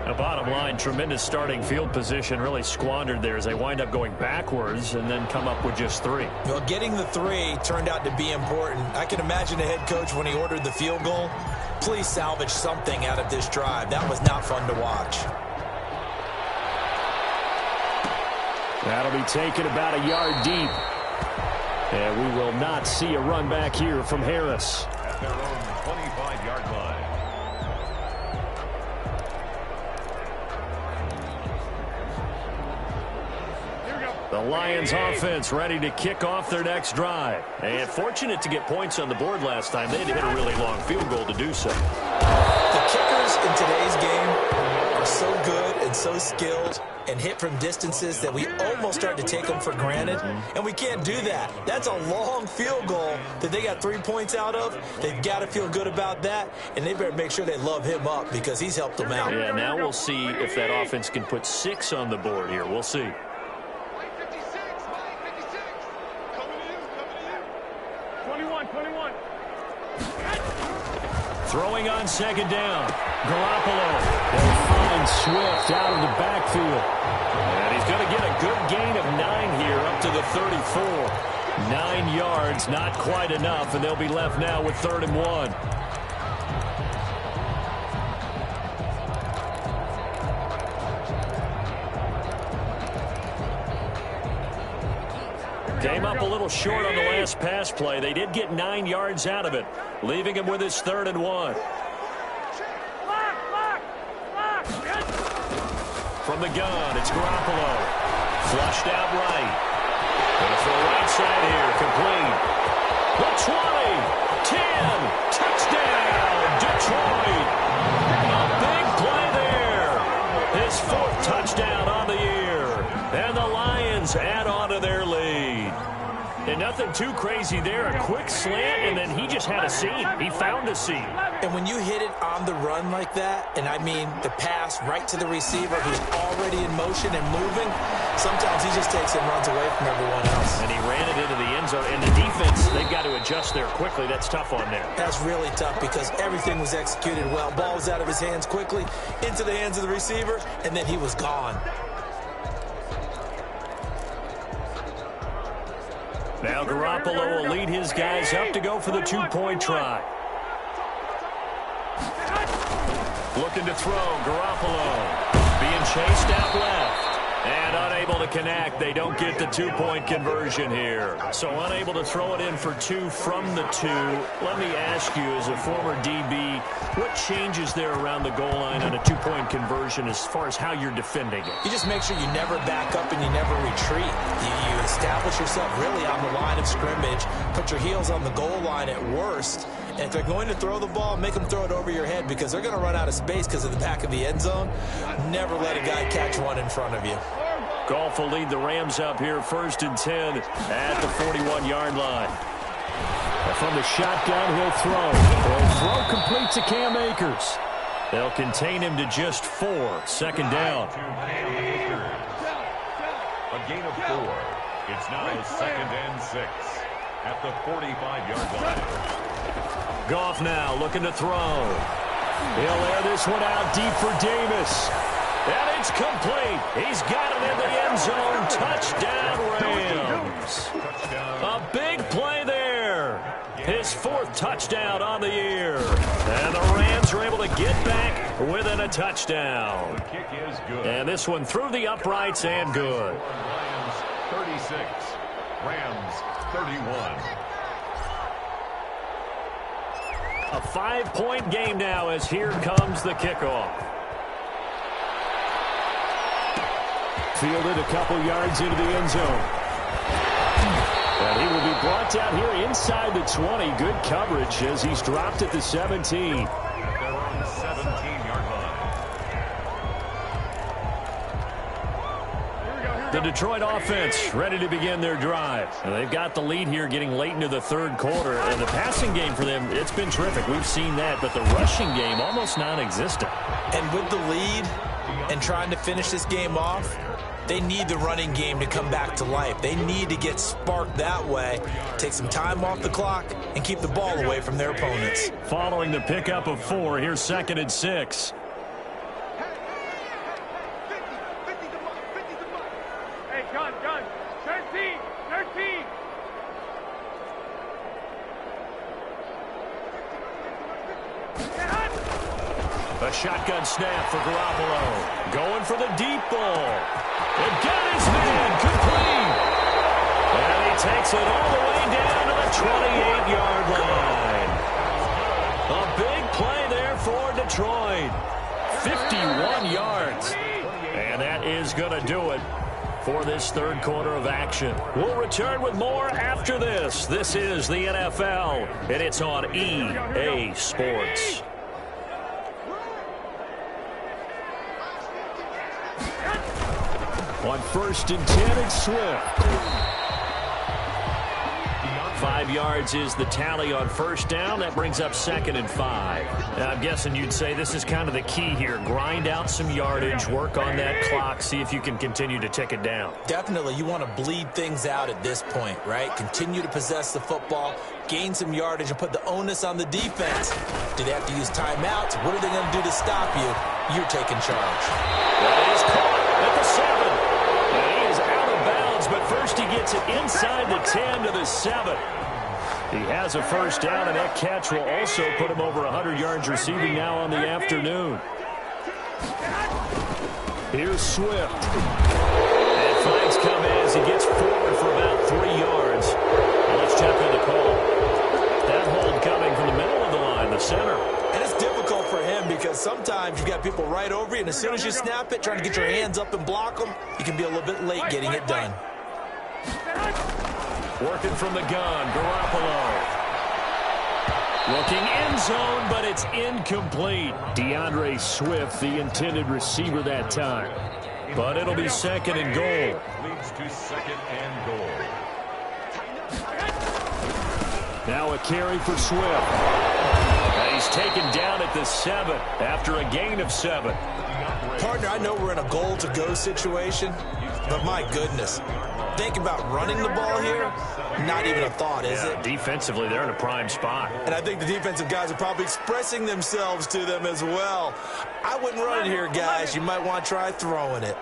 Speaker 2: The bottom line, tremendous starting field position, really squandered there as they wind up going backwards and then come up with just 3.
Speaker 4: Well, getting the 3 turned out to be important. I can imagine the head coach when he ordered the field goal. Please salvage something out of this drive. That was not fun to watch.
Speaker 2: That'll be taken about a yard deep. And we will not see a run back here from Harris.
Speaker 3: At their own 25-yard line.
Speaker 2: The Lions offense ready to kick off their next drive. And fortunate to get points on the board last time. They had to hit a really long field goal to do so.
Speaker 4: The kickers in today's game are so good and so skilled and hit from distances that we almost start to take them for granted. And we can't do that. That's a long field goal that they got 3 points out of. They've got to feel good about that. And they better make sure they love him up because he's helped them out.
Speaker 2: Yeah, now we'll see if that offense can put 6 on the board here. We'll see. Throwing on 2nd down. Garoppolo.
Speaker 5: finds Swift out of the backfield.
Speaker 2: And he's going to get a good gain of 9 here up to the 34.
Speaker 5: 9 yards, not quite enough, and they'll be left now with 3rd and 1.
Speaker 2: Came up a little short on the last pass play. They did get 9 yards out of it, leaving him with his 3rd and 1. From the gun, it's Garoppolo. Flushed out right. And for the right side here, complete. The 20, 10, touchdown, Detroit. A big play there. His 4th touchdown on the year. And the Lions add on to their lead.
Speaker 5: And nothing too crazy there. A quick slant, and then he just had a seam. He found a seam.
Speaker 4: And when you hit it on the run like that, and I mean the pass right to the receiver who's already in motion and moving, sometimes he just takes and runs away from everyone else.
Speaker 2: And he ran it into the end zone. And the defense, they've got to adjust there quickly. That's tough on there.
Speaker 4: That's really tough because everything was executed well. Ball was out of his hands quickly, into the hands of the receiver, and then he was gone.
Speaker 2: Now Garoppolo will lead his guys up to go for the 2-point try. Looking to throw, Garoppolo being chased out left. And unable to connect. They don't get the 2-point conversion here. So unable to throw it in for 2 from the 2. Let me ask you, as a former DB, what changes there around the goal line on a 2-point conversion as far as how you're defending it?
Speaker 4: You just make sure you never back up and you never retreat. You establish yourself really on the line of scrimmage. Put your heels on the goal line at worst. And if they're going to throw the ball, make them throw it over your head because they're going to run out of space because of the back of the end zone. Never let a guy catch one in front of you.
Speaker 2: Goff will lead the Rams up here 1st and 10 at the 41-yard line.
Speaker 5: And from the shotgun, he'll throw. The throw complete to Cam Akers.
Speaker 2: They'll contain him to just 4. 2nd down.
Speaker 3: A gain of 4. It's now 2nd and 6 at the 45-yard line.
Speaker 2: Goff now looking to throw. He'll air this one out deep for Davis. And it's complete. He's got it in the end zone. Touchdown, Rams. A big play there. His 4th touchdown on the year. And the Rams are able to get back within a touchdown.
Speaker 3: Kick is good.
Speaker 2: And this one through the uprights and good.
Speaker 3: Lions 36, Rams 31.
Speaker 2: A 5-point game now as here comes the kickoff.
Speaker 5: Fielded a couple yards into the end zone. And he will be brought down here inside the 20. Good coverage as he's dropped at the 17.
Speaker 3: They're on the 17-yard line.
Speaker 2: The Detroit offense ready to begin their drive. And they've got the lead here getting late into the 3rd quarter. And the passing game for them, it's been terrific. We've seen that. But the rushing game, almost non-existent.
Speaker 4: And with the lead and trying to finish this game off, they need the running game to come back to life. They need to get sparked that way, take some time off the clock, and keep the ball away from their opponents.
Speaker 2: Following the pickup of 4, here's 2nd and 6.
Speaker 6: Hey, gun, 13.
Speaker 2: A shotgun snap for Garoppolo. Going for the deep ball. And got his man complete. And he takes it all the way down to the 28-yard line. A big play there for Detroit. 51 yards. And that is going to do it for this 3rd quarter of action. We'll return with more after this. This is the NFL, and it's on EA Sports.
Speaker 5: On 1st and 10, it's Swift.
Speaker 2: 5 yards is the tally on 1st down. That brings up 2nd and 5. Now, I'm guessing you'd say this is kind of the key here. Grind out some yardage, work on that clock, see if you can continue to tick it down.
Speaker 4: Definitely, you want to bleed things out at this point, right? Continue to possess the football, gain some yardage, and put the onus on the defense. Do they have to use timeouts? What are they going to do to stop you? you're taking charge.
Speaker 2: That is caught at the 7. And he is out of bounds, but first he gets it inside the 10 to the 7. He has a first down, and that catch will also put him over 100 yards receiving now on the afternoon. Here's Swift. And flags come as he gets forward for about 3 yards. Let's check on the call. That hold coming from the middle of the line, the center.
Speaker 4: And it's difficult for him because sometimes you've got people right over you, and as soon as you snap it, trying to get your hands up and block them, you can be a little bit late getting it done.
Speaker 2: Working from the gun, Garoppolo. Looking end zone, but it's incomplete.
Speaker 5: DeAndre Swift, the intended receiver that time.
Speaker 2: But it'll be second and goal.
Speaker 3: Leads to second and goal.
Speaker 5: Now a carry for Swift.
Speaker 2: And he's taken down at the 7 after a gain of 7.
Speaker 4: Partner, I know we're in a goal-to-go situation, but my goodness. Think about running the ball here, not even a thought, is it?
Speaker 2: Defensively, they're in a prime spot.
Speaker 4: And I think the defensive guys are probably expressing themselves to them as well. I wouldn't run it here, guys. You might want to try throwing it.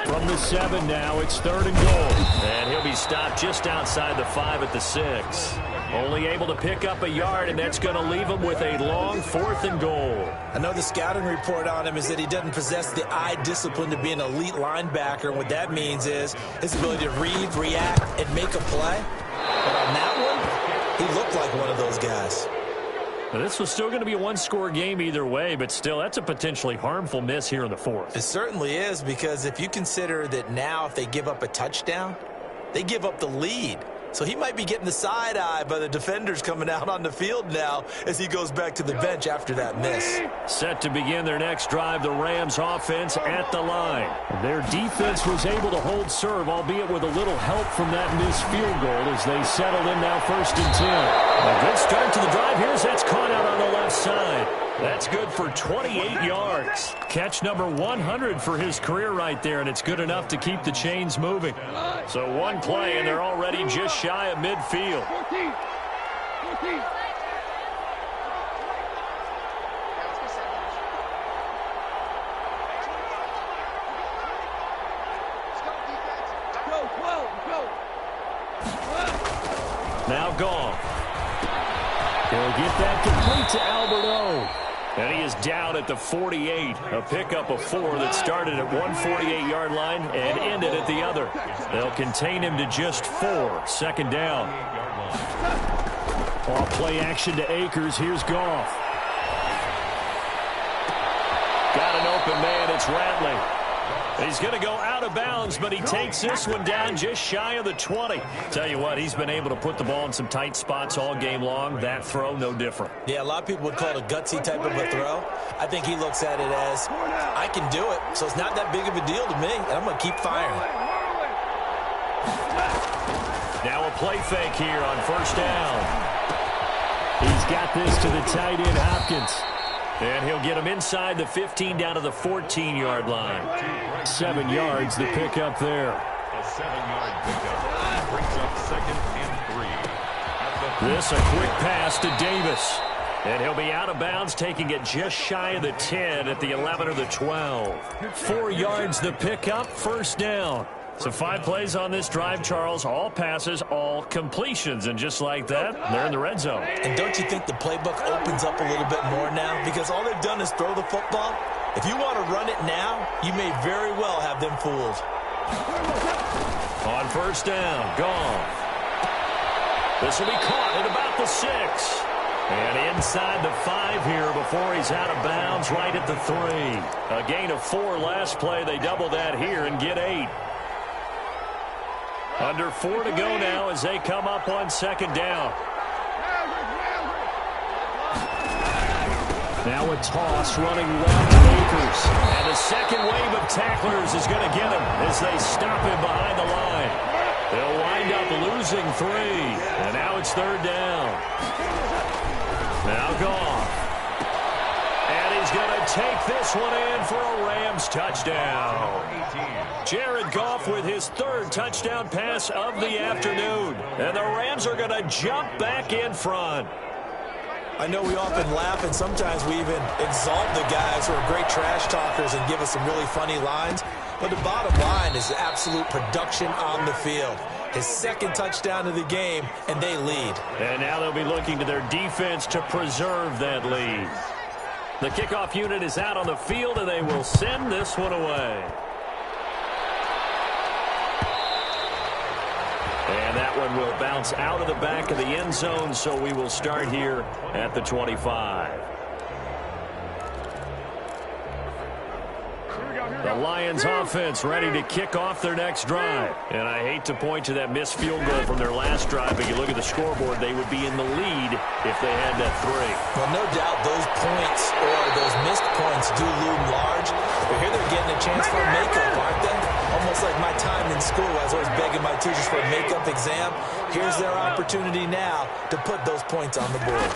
Speaker 5: From the 7 now, it's third and goal.
Speaker 2: And he'll be stopped just outside the 5 at the 6. Only able to pick up a yard, and that's going to leave him with a long 4th and goal.
Speaker 4: I know the scouting report on him is that he doesn't possess the eye discipline to be an elite linebacker. And what that means is his ability to read, react, and make a play. But on that one, he looked like one of those guys.
Speaker 2: Now, this was still going to be a one-score game either way, but still, that's a potentially harmful miss here in the 4th.
Speaker 4: It certainly is, because if you consider that now if they give up a touchdown, they give up the lead. So he might be getting the side eye by the defenders coming out on the field now as he goes back to the bench after that miss.
Speaker 2: Set to begin their next drive, the Rams offense at the line.
Speaker 5: Their defense was able to hold serve, albeit with a little help from that missed field goal as they settled in now 1st and 10.
Speaker 2: A good start to the drive here as that's caught out on the left side. That's good for 28 yards. Catch number 100 for his career right there, and it's good enough to keep the chains moving. So one play, and they're already just shy of midfield.
Speaker 6: 14.
Speaker 2: Now gone.
Speaker 5: He'll get that complete to Alberto.
Speaker 2: And he is down at the 48. A pickup of 4 that started at 148-yard line and ended at the other. They'll contain him to just 4. Second down.
Speaker 5: Off play action to Akers. Here's Goff.
Speaker 2: Got an open man. It's Ratley. He's going to go out of bounds, but he takes this one down just shy of the 20. Tell you what, he's been able to put the ball in some tight spots all game long. That throw, no different.
Speaker 4: Yeah, a lot of people would call it a gutsy type of a throw. I think he looks at it as, I can do it, so it's not that big of a deal to me, and I'm going to keep firing.
Speaker 2: Now a play fake here on first down.
Speaker 5: He's got this to the tight end, Hopkins.
Speaker 2: And he'll get him inside the 15 down to the 14-yard line.
Speaker 5: 7 yards, the pickup there.
Speaker 3: A 7-yard pickup brings up second and 3.
Speaker 2: This a quick pass to Davis. And he'll be out of bounds, taking it just shy of the 10 at the 11 or the 12. 4 yards the pickup, first down. So 5 plays on this drive, Charles. All passes, all completions. And just like that, they're in the red zone.
Speaker 4: And don't you think the playbook opens up a little bit more now? Because all they've done is throw the football. If you want to run it now, you may very well have them fooled.
Speaker 2: On first down, gone. This will be caught at about the 6. And inside the 5 here before he's out of bounds right at the 3. A gain of 4 last play. They double that here and get 8. Under 4 to go now as they come up on second down.
Speaker 5: Now a toss running left to Akers.
Speaker 2: And the second wave of tacklers is going to get him as they stop him behind the line. They'll wind up losing 3. And now it's third down. Now Goff. And
Speaker 1: he's going to take this one in for a Rams touchdown. Jared Goff with his third touchdown pass of the afternoon. And the Rams are going to jump back in front.
Speaker 4: I know we often laugh, and sometimes we even exalt the guys who are great trash talkers and give us some really funny lines. But the bottom line is absolute production on the field. His second touchdown of the game, and they lead.
Speaker 1: And now they'll be looking to their defense to preserve that lead. The kickoff unit is out on the field, and they will send this one away. And that one will bounce out of the back of the end zone, so we will start here at the 25. The Lions offense ready to kick off their next drive. And I hate to point to that missed field goal from their last drive, but you look at the scoreboard, they would be in the lead if they had that 3.
Speaker 4: Well, no doubt those points or those missed points do loom large. But here they're getting a chance for a makeup, aren't they? Almost like my time in school. I was always begging my teachers for a makeup exam. Here's their opportunity now to put those points on the board.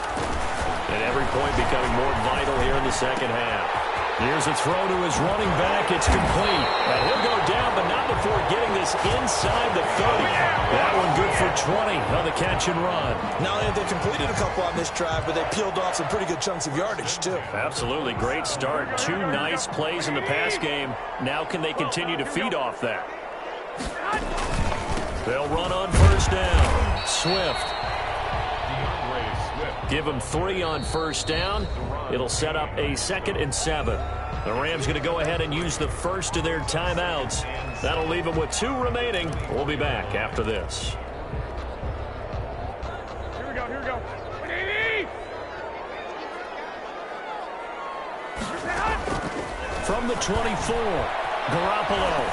Speaker 1: And every point becoming more vital here in the second half. Here's a throw to his running back. It's complete. And he'll go down, but not before getting this inside the 30. That one good for 20 on the catch and run.
Speaker 4: Not only have they completed a couple on this drive, but they peeled off some pretty good chunks of yardage, too.
Speaker 1: Absolutely. Great start. 2 nice plays in the pass game. Now can they continue to feed off that? They'll run on first down. Swift. Give them 3 on first down. It'll set up a 2nd and 7. The Rams going to go ahead and use the first of their timeouts. That'll leave them with 2 remaining. We'll be back after this.
Speaker 6: Here we go, here we go.
Speaker 1: From the 24, Garoppolo.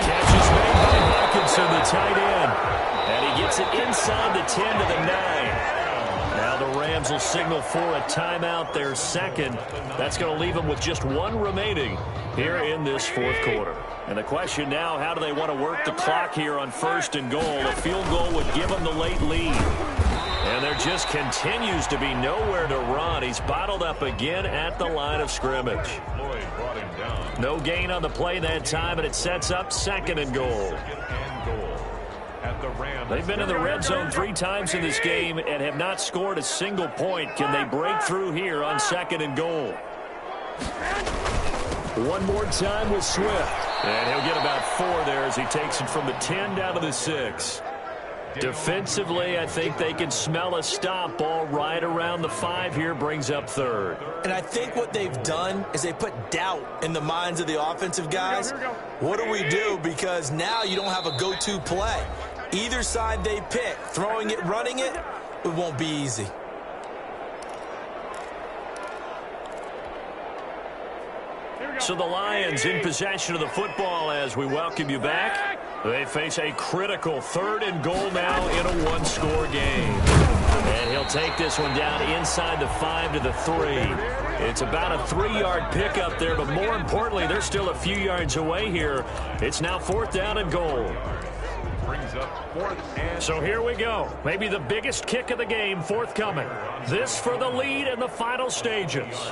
Speaker 1: Catch is made by Hawkinson, the tight end. And he gets it inside the 10 to the 9. Now the Rams will signal for a timeout, their second. That's going to leave them with just 1 remaining here in this 4th quarter. And the question now, how do they want to work the clock here on first and goal? A field goal would give them the late lead. And there just continues to be nowhere to run. He's bottled up again at the line of scrimmage. No gain on the play that time, and it sets up 2nd and goal. They've been in the red zone 3 times in this game and have not scored a single point. Can they break through here on 2nd and goal? One more time with Swift. And he'll get about 4 there as he takes it from the 10 down to the 6. Defensively, I think they can smell a stop ball right around the 5 here, brings up 3rd.
Speaker 4: And I think what they've done is they put doubt in the minds of the offensive guys. What do we do? Because now you don't have a go-to play. Either side they pick, throwing it, running it, it won't be easy.
Speaker 1: So the Lions in possession of the football as we welcome you back. They face a critical 3rd and goal now in a 1-score game. And he'll take this one down inside the 5 to the 3. It's about a 3-yard pickup there, but more importantly, they're still a few yards away here. It's now 4th down and goal. So here we go. Maybe the biggest kick of the game forthcoming. This for the lead in the final stages.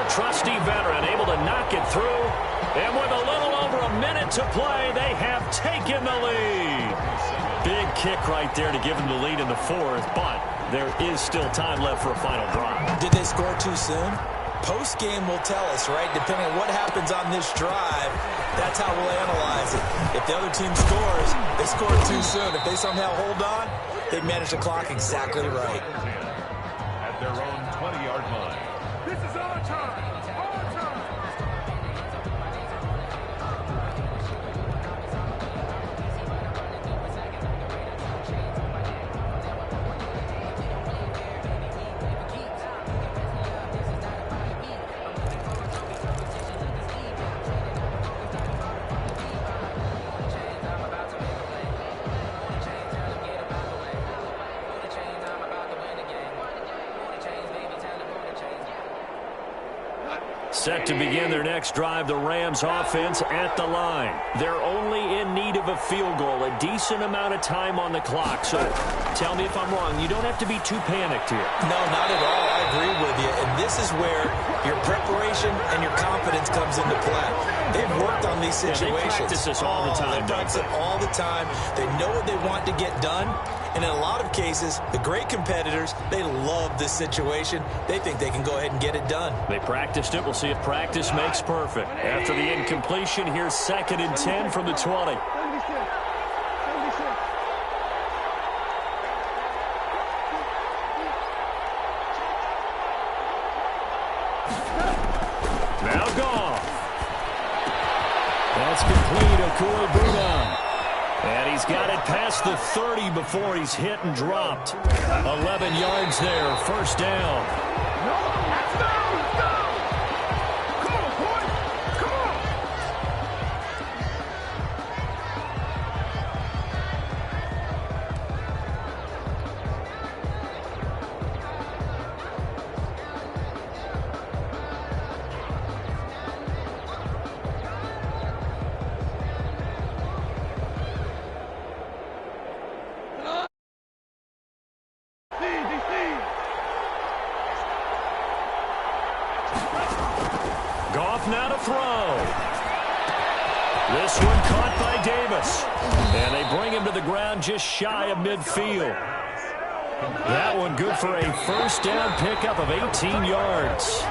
Speaker 1: Trusty veteran able to knock it through. And with a little over a minute to play, they have taken the lead. Big kick right there to give them the lead in the 4th, but there is still time left for a final drive.
Speaker 4: Did they score too soon? Post-game will tell us, right? Depending on what happens on this drive, that's how we'll analyze it. If the other team scores, they scored too soon. If they somehow hold on, they manage the clock exactly right.
Speaker 3: At their own 20-yard line.
Speaker 6: This is our time. Our time.
Speaker 2: Set to begin their next drive, the Rams offense at the line. They're only in need of a field goal, a decent amount of time on the clock. So tell me if I'm wrong. You don't have to be too panicked here.
Speaker 4: No, not at all. I agree with you. And this is where your preparation and your confidence comes into play. They've worked on these situations.
Speaker 2: They practice this all the time.
Speaker 4: They practice it all the time. They know what they want to get done. And in a lot of cases, the great competitors, they love this situation. They think they can go ahead and get it done.
Speaker 2: They practiced it. We'll see if practice makes perfect. After the incompletion, here's 2nd and 10 from the 20. Now gone. That's complete. Okui-Buna. And he's got it past the 30 before he's hit and dropped. 11 yards there, first down.
Speaker 6: Let's go! Come on, boy! Come on!
Speaker 2: Goff now to throw. This one caught by Davis. And they bring him to the ground just shy of midfield. That one good for a first down pickup of 18 yards.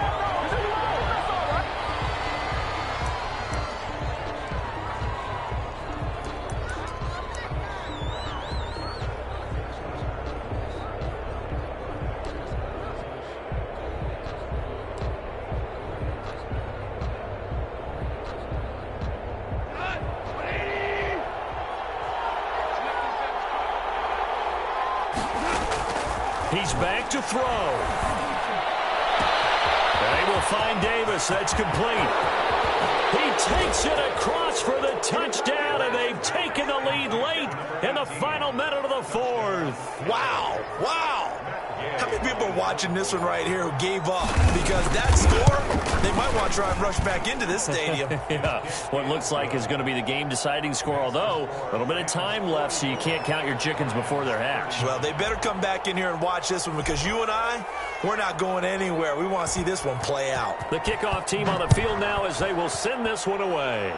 Speaker 2: He's back to throw. They will find Davis. That's complete. He takes it across for the touchdown, and they've taken the lead late in the final minute of the fourth.
Speaker 4: Wow. Wow. How many people are watching this one right here who gave up? Because that score, they might want to try and rush back into this stadium.
Speaker 2: Yeah, what looks like is going to be the game-deciding score, although a little bit of time left, so you can't count your chickens before they're hatched.
Speaker 4: Well, they better come back in here and watch this one, because you and I, we're not going anywhere. We want to see this one play out.
Speaker 2: The kickoff team on the field now as they will send this one away.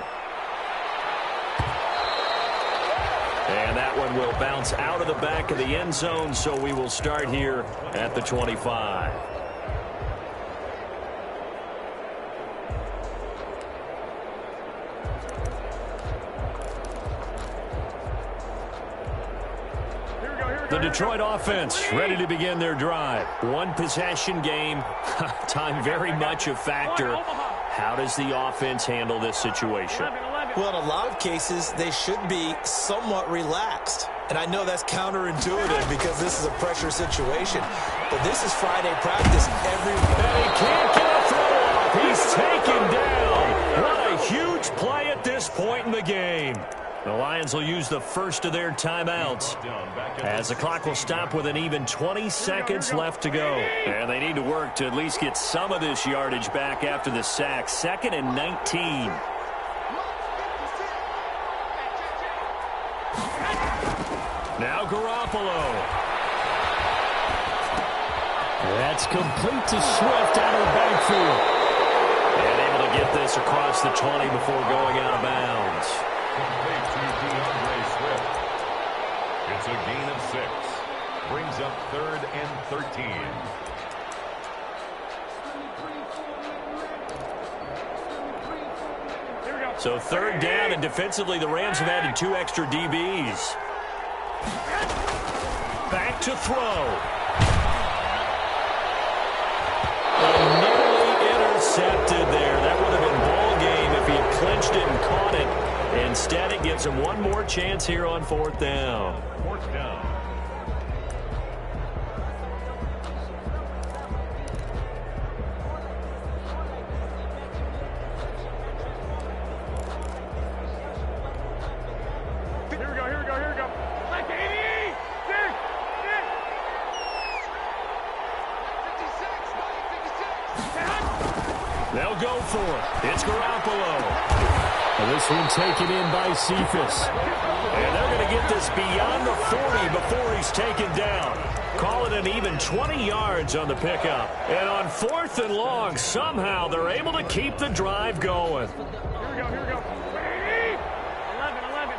Speaker 2: And that one will bounce out of the back of the end zone, so we will start here at the 25. The Detroit offense ready to begin their drive. One possession game. Time very much a factor. How does the offense handle this situation?
Speaker 4: Well, in a lot of cases, they should be somewhat relaxed. And I know that's counterintuitive because this is a pressure situation. But this is Friday practice every week.
Speaker 2: And he can't get a throw off. He's taken down. What a huge play at this point in the game. The Lions will use the first of their timeouts as the clock will stop with an even 20 seconds left to go. And they need to work to at least get some of this yardage back after the sack. 2nd and 19. Now Garoppolo. That's complete to Swift out of the backfield. And able to get this across the 20 before going out of bounds.
Speaker 3: It's a gain of 6. Brings up 3rd and 13.
Speaker 2: So 3rd down, and defensively the Rams have added 2 extra DBs. Back to throw. And nearly intercepted there. That would have been ball game if he had clinched it and caught it. Instead, it gives him one more chance here on 4th down.
Speaker 3: 4th down.
Speaker 2: They'll go for it. It's Garoppolo.
Speaker 5: And this one taken in by Cephas.
Speaker 2: And they're going to get this beyond the 40 before he's taken down. Call it an even 20 yards on the pickup. And on 4th and long, somehow they're able to keep the drive going.
Speaker 6: Here we go, here we go. 11.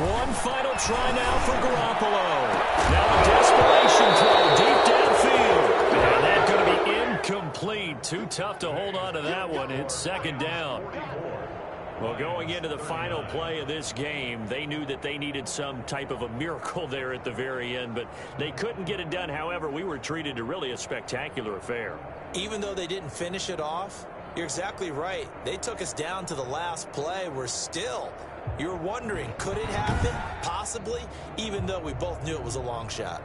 Speaker 2: One final try now for Garoppolo. Now a desperation throw deep downfield. And that's going to be incomplete. Too tough to hold on to that one. It's 2nd down. Well, going into the final play of this game, they knew that they needed some type of a miracle there at the very end, but they couldn't get it done. However, we were treated to really a spectacular affair.
Speaker 4: Even though they didn't finish it off, you're exactly right. They took us down to the last play. You're wondering, could it happen? Possibly, even though we both knew it was a long shot.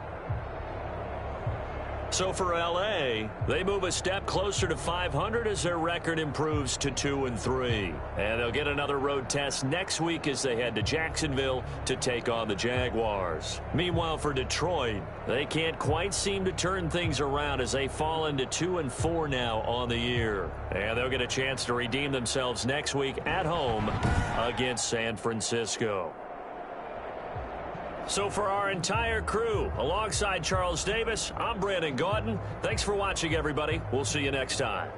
Speaker 2: So for L.A., they move a step closer to 500 as their record improves to 2-3. And they'll get another road test next week as they head to Jacksonville to take on the Jaguars. Meanwhile, for Detroit, they can't quite seem to turn things around as they fall into 2-4 now on the year. And they'll get a chance to redeem themselves next week at home against San Francisco. So for our entire crew, alongside Charles Davis, I'm Brandon Gaudin. Thanks for watching, everybody. We'll see you next time.